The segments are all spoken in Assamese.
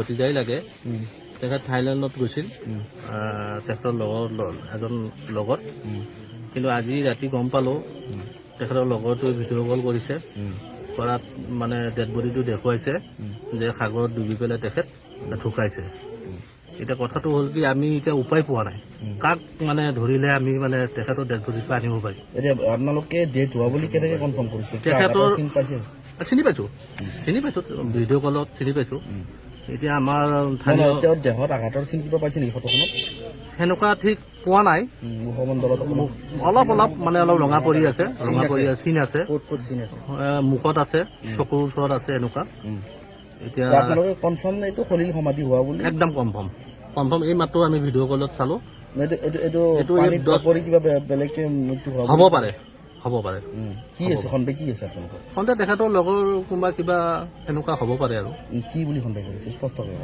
ভতিজাই লাগে। তেখেত থাইলেণ্ডত গৈছিল তেখেতৰ এজন লগত, কিন্তু আজি ৰাতি গম পালোঁ তেখেতৰ লগৰটোৱে ভিডিঅ' কল কৰিছে, কৰাত মানে ডেড বডিটো দেখুৱাইছে যে সাগৰত ডুবি পেলাই তেখেত ঢুকাইছে। এতিয়া কথাটো হ'ল কি, আমি এতিয়া উপায় পোৱা নাই, কাক মানে ধৰিলে আমি মানে তেখেতৰ ডেড বডিটো আনিব পাৰিম। এতিয়া আপোনালোকে ডেড হোৱা বুলি কেনেকৈ কনফাৰ্ম কৰিছে? তেখেতৰ চিনি পাইছোঁ, ভিডিঅ' কলত চিনি পাইছোঁ। এতিয়া আমাৰ দেহত আঘাতৰ চিন কিবা পাইছে নেকি ফটোখনত? সেনেকুৱা ঠিক পোৱা নাই, মুখমণ্ডলত অলপ মানে অলপ ৰঙা পৰি আছে, চিন আছে, মুখত আছে, চকুৰ ওচৰত আছে এনেকুৱা। এতিয়া আপোনালোকে কনফাৰ্ম এইটো সলিল সমাধি হোৱা বুলি? একদম কনফাৰ্ম। এই মাত্ৰ আমি ভিডিঅ' কলত চালোঁ। হ'ব পাৰে। কি আছে সন্দেহ? কি আছে আপোনালোকৰ সন্দেহ? তেখেতৰ লগৰ কোনোবা কিবা এনেকুৱা হ'ব পাৰে। আৰু কি বুলি সন্দেহ কৰিছে স্পষ্টকৈ?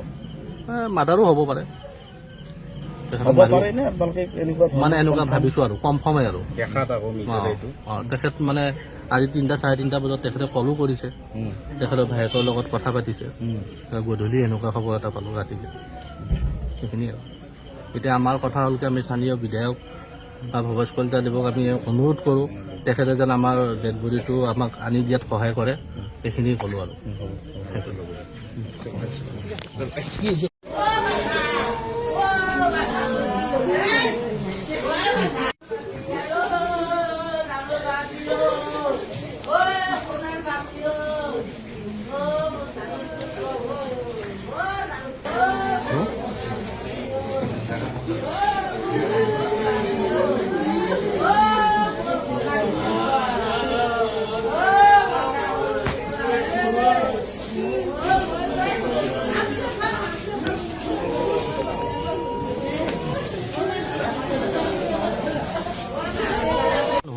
মাৰ্ডাৰো হ'ব পাৰে, মানে এনেকুৱা ভাবিছোঁ আৰু কনফাৰ্মে আৰু তেখেত মানে আজি 3টা 3:30 বজাত তেখেতে কলো কৰিছে, তেখেতৰ ভায়েকৰ লগত কথা পাতিছে। গধূলি এনেকুৱা খবৰ এটা পালোঁ ৰাতিলৈ, সেইখিনিয়ে আৰু। এতিয়া আমাৰ কথা হ'ল কি, আমি স্থানীয় বিধায়ক বা ভৱেশ কলিতা দেৱক আমি অনুৰোধ কৰোঁ, তেখেতে যেন আমাৰ ডেড বডিটো আমাক আনি দিয়াত সহায় কৰে, সেইখিনি ক'লোঁ আৰু।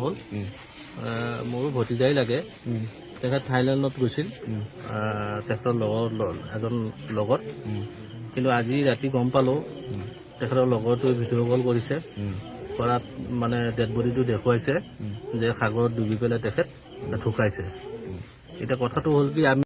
হ'ল মোৰো ভতিজাই লাগে। তেখেত থাইলেণ্ডত গৈছিল তেখেতৰ এজন লগত, কিন্তু আজি ৰাতি গম পালোঁ তেখেতৰ লগৰটোৱে ভিডিঅ' কল কৰিছে, কৰাত মানে ডেড বডিটো দেখুৱাইছে যে সাগৰত ডুবি পেলাই তেখেত ঢুকাইছে। এতিয়া কথাটো হ'ল কি, আমি